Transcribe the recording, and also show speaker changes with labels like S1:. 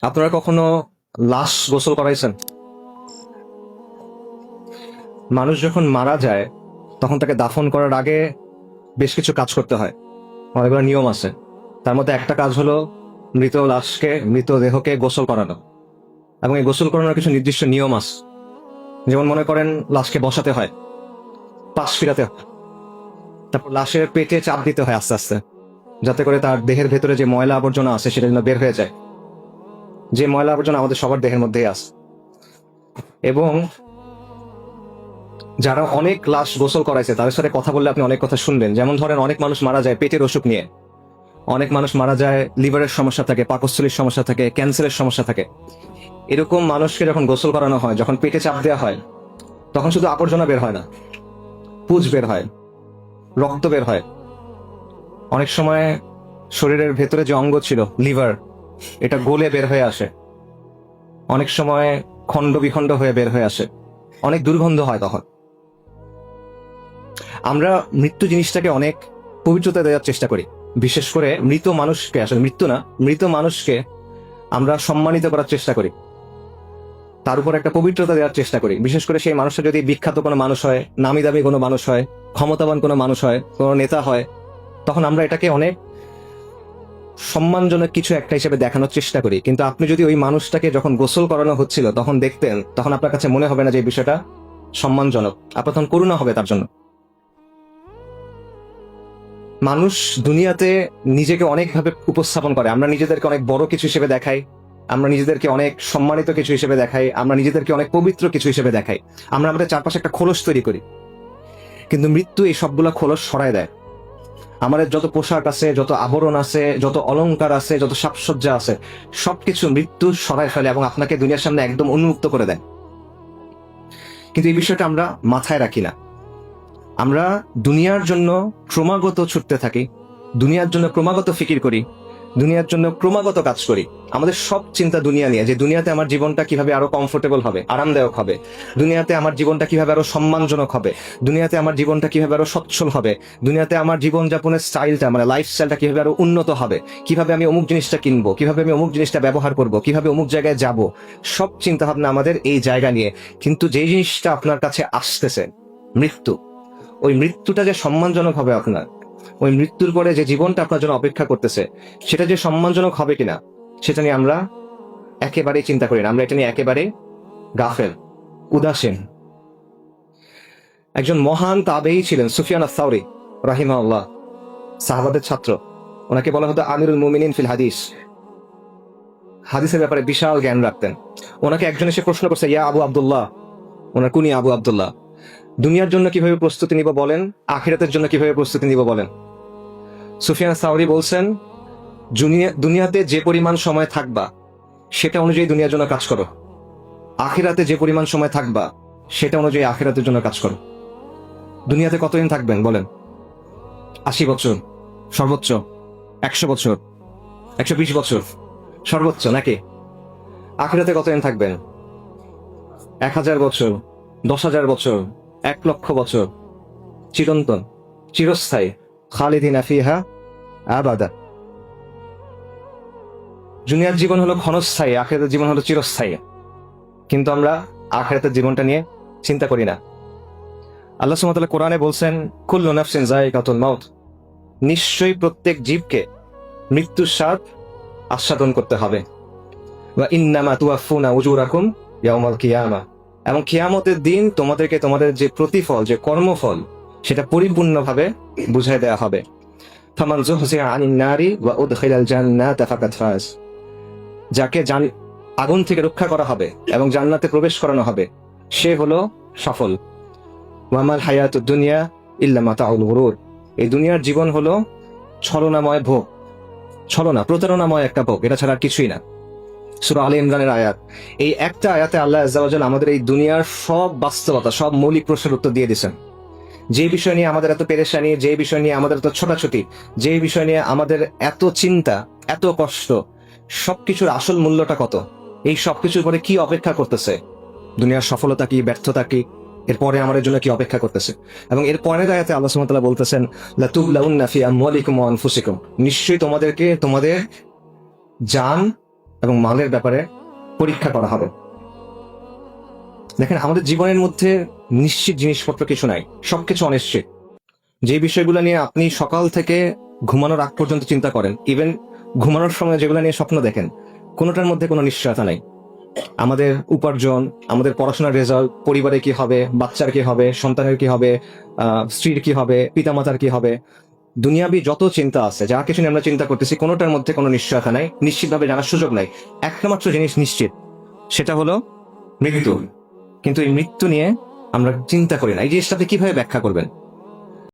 S1: আপনারা কখনো লাশ গোসল করাইছেন? মানুষ যখন মারা যায় তখন তাকে দাফন করার আগে বেশ কিছু কাজ করতে হয়, অনেকগুলো নিয়ম আছে। তার মধ্যে একটা কাজ হলো মৃতদেহকে গোসল করানো, এবং এই গোসল করানোর কিছু নির্দিষ্ট নিয়ম আছে। যেমন মনে করেন, লাশকে বসাতে হয়, পাশ ফিরাতে হয়, তারপর লাশের পেটে চাপ দিতে হয় আস্তে আস্তে, যাতে করে তার দেহের ভেতরে যে ময়লা আবর্জনা আছে সেটা যেন বের হয়ে যায়। যে ময়লা আবর্জনা আমাদের সবার দেহের মধ্যেই আছে। এবং যারা অনেক লাশ গোসল করাইছে তাদের সাথে কথা বললে আপনি অনেক কথা শুনবেন। যেমন ধরেন, অনেক মানুষ মারা যায় পেটের অসুখ নিয়ে, অনেক মানুষ মারা যায় লিভারের সমস্যা থাকে, পাকস্থলীর সমস্যা থাকে, ক্যান্সারের সমস্যা থাকে। এরকম মানুষকে যখন গোসল করানো হয়, যখন পেটে চাপ দেওয়া হয়, তখন শুধু আবর্জনা বের হয় না, পুজ বের হয়, রক্ত বের হয়। অনেক সময় শরীরের ভেতরে যে অঙ্গ ছিল লিভার, এটা গলে বের হয়ে আসে। অনেক সময় খণ্ড বিখণ্ড হয়ে বের হয়ে আসে, অনেক দুর্গন্ধ হয়। তখন আমরা মৃত্যু জিনিসটাকে অনেক পবিত্রতা দেওয়ার চেষ্টা করি। বিশেষ করে মৃত মানুষকে, আসলে মৃত্যু না, মৃত মানুষকে আমরা সম্মানিত করার চেষ্টা করি, তার উপর একটা পবিত্রতা দেওয়ার চেষ্টা করি। বিশেষ করে সেই মানুষটা যদি বিখ্যাত কোনো মানুষ হয়, নামি দামি কোনো মানুষ হয়, ক্ষমতাবান কোনো মানুষ হয়, কোনো নেতা হয়, তখন আমরা এটাকে অনেক সম্মানজনক কিছু একটা হিসেবে দেখানোর চেষ্টা করি। কিন্তু আপনি যদি ওই মানুষটাকে যখন গোসল করানো হচ্ছিল তখন দেখতেন, তখন আপনার কাছে মনে হবে না যে এই বিষয়টা সম্মানজনক, আপনার তখন করুণা হবে তার জন্য। মানুষ দুনিয়াতে নিজেকে অনেকভাবে উপস্থাপন করে। আমরা নিজেদেরকে অনেক বড় কিছু হিসেবে দেখাই, আমরা নিজেদেরকে অনেক সম্মানিত কিছু হিসেবে দেখাই, আমরা নিজেদেরকে অনেক পবিত্র কিছু হিসেবে দেখাই। আমরা আমাদের চারপাশে একটা খোলস তৈরি করি, কিন্তু মৃত্যু এই সবগুলা খোলস সরায় দেয়। আমাদের যত পোশাক আছে, যত আবরণ আছে, যত অলংকার আছে, যত সাজসজ্জা আছে, সবকিছু মৃত্যু সরায় ফেলে এবং আপনাকে দুনিয়ার সামনে একদম উন্মুক্ত করে দেয়। কিন্তু এই বিষয়টা আমরা মাথায় রাখি না। আমরা দুনিয়ার জন্য ক্রমাগত ছুটতে থাকি, দুনিয়ার জন্য ক্রমাগত ফিকির করি, দুনিয়ার জন্য ক্রমাগত কাজ করি। আমাদের সব চিন্তা দুনিয়া নিয়ে, যে দুনিয়াতে আমার জীবনটা কিভাবে আরো কমফোর্টেবল হবে, আরামদায়ক হবে, দুনিয়াতে আমার জীবনটা কিভাবে আরো সম্মানজনক হবে, দুনিয়াতে আমার জীবনটা কিভাবে আরো সচ্ছল হবে, দুনিয়াতে আমার জীবনযাপনের স্টাইলটা, মানে লাইফস্টাইলটা কিভাবে আরো উন্নত হবে, কিভাবে আমি অমুক জিনিসটা কিনবো, কিভাবে আমি অমুক জিনিসটা ব্যবহার করব, কিভাবে অমুক জায়গায় যাব। সব চিন্তা ভাবনা আমাদের এই জায়গা নিয়ে। কিন্তু যেই জিনিসটা আপনার কাছে আসতেছে, মৃত্যু, ওই মৃত্যুটা যে সম্মানজনক হবে আপনার, ওই মৃত্যুর পরে যে জীবনটা আপনার জন্য অপেক্ষা করতেছে, সেটা যে সম্মানজনক হবে কিনা, সেটা নিয়ে আমরা একেবারেই চিন্তা করি না। আমরা এটা নিয়ে একেবারে গাফেল, উদাসীন। একজন মহান তাবেঈ ছিলেন সুফিয়ান আস-সাওরী রাহিমাহুল্লাহ, সাহাবাদের ছাত্র। ওনাকে বলা হতো আমিরুল মুমিনিন ফিল হাদিস। হাদিসের ব্যাপারে বিশাল জ্ঞান রাখতেন। ওনাকে একজন এসে প্রশ্ন করছে, ইয়া আবু আব্দুল্লাহ, ওনার কুনি আবু আব্দুল্লাহ, দুনিয়ার জন্য কিভাবে প্রস্তুতি নিব বলেন, আখিরাতের জন্য কিভাবে প্রস্তুতি নিব বলেন। সুফিয়ান সাওরি বলছেন, দুনিয়াতে যে পরিমাণ সময় থাকবা সেটা অনুযায়ী দুনিয়ার জন্য কাজ করো, আখিরাতে যে পরিমাণ সময় থাকবা সেটা অনুযায়ী আখিরাতের জন্য কাজ করো। দুনিয়াতে কতদিন থাকবেন বলেন? 80 বছর সর্বোচ্চ, 100 বছর, 120 বছর সর্বোচ্চ, নাকি? আখিরাতে কতদিন থাকবেন? 1000 বছর, 10,000 বছর, 1,00,000 বছর, চিরন্তন, চিরস্থায়ী, খালিদিনা ফিহা আবাদা। দুনিয়ার জীবন হলো ক্ষণস্থায়ী, আখিরাতের জীবন হলো চিরস্থায়ী। কিন্তু আমরা আখিরাতের জীবনটা নিয়ে চিন্তা করি না। আল্লাহ সুবহানাহু ওয়া তাআলা কোরআনে বলছেন, কুল্লু নাফসিন যায়িকাতুল মাউত, নিশ্চয়ই প্রত্যেক জীবকে মৃত্যুর স্বাদ আস্বাদন করতে হবে। ওয়া ইন্নামা তুওয়াফফুনা উজুরাকুম ইয়াউমাল কিয়ামা, এবং কিয়ামতের দিন তোমাদেরকে তোমাদের যে প্রতিফল, যে কর্মফল, সেটা পরিপূর্ণভাবে বুঝাই দেয়া হবে। ফামান যুহজিয়া আনিন নারি ওয়া উদখিলাল জান্নাতা ফাকাদ ফাজ, যাকে আগুন থেকে রক্ষা করা হবে এবং জান্নাতে প্রবেশ করানো হবে, সে হলো সফল। ওয়ামাল হায়াতুদ দুনিয়া ইল্লা মাতাউল গুরুর, এই দুনিয়ার জীবন হলো ছলনাময় ভোগ, ছলনা, প্রতারণাময় একটা ভোগ, এটা ছাড়া কিছুই না। সূরা আলে ইমরানের আয়াত। এই একটা আয়াতে আল্লাহ আজ্জা ওয়া জাল আমাদের এই দুনিয়ার সব বাস্তবতা, সব মৌলিক প্রশ্নের উত্তর দিয়ে দিয়েছেন। যে বিষয় নিয়ে আমাদের এত পেরেশানি, যে বিষয় নিয়ে আমাদের এত ছোটাছুটি, যে বিষয় নিয়ে আমাদের এত চিন্তা, এত কষ্ট, সবকিছুর আসল মূল্যটা কত, এই সবকিছুর পরে কি অপেক্ষা করতেছে, দুনিয়ার সফলতা কি, ব্যর্থতা কি, এরপরে আমাদের জন্য কি অপেক্ষা করতেছে। এবং এর পরের আয়াতে আল্লাহ সুবহানাহু ওয়া তাআলা বলতেছেন, লাতুবলাউন্না ফি আমওয়ালিকুম ওয়া আনফুসিকুম, নিশ্চয়ই তোমাদেরকে তোমাদের জান এবং মালের ব্যাপারে পরীক্ষা করা হবে। দেখেন, আমাদের জীবনের মধ্যে নিশ্চিত জিনিসপত্র কিছু নাই, সবকিছু অনিশ্চিত। যে বিষয়গুলো নিয়ে আপনি সকাল থেকে ঘুমানোর আগ পর্যন্ত চিন্তা করেন, ইভেন ঘুমানোর সময় যেগুলো নিয়ে স্বপ্ন দেখেন, কোনোটার মধ্যে কোনো নিশ্চয়তা নাই। আমাদের উপার্জন, আমাদের পড়াশোনার রেজাল্ট, পরিবারে কি হবে, বাচ্চার কি হবে, সন্তানের কি হবে, স্ত্রীর কি হবে, পিতামাতার কি হবে, দুনিয়াবি যত চিন্তা আছে, যা কিছু নিয়ে আমরা চিন্তা করতেছি, কোনোটার মধ্যে কোনো নিশ্চয়তা নাই, নিশ্চিতভাবে জানার সুযোগ নাই। একটা মাত্র জিনিস নিশ্চিত, সেটা হলো মৃত্যু। কিন্তু এই মৃত্যু নিয়ে আমরা চিন্তা করি না। এই জিনিসটাতে কিভাবে ব্যাখ্যা করবেন?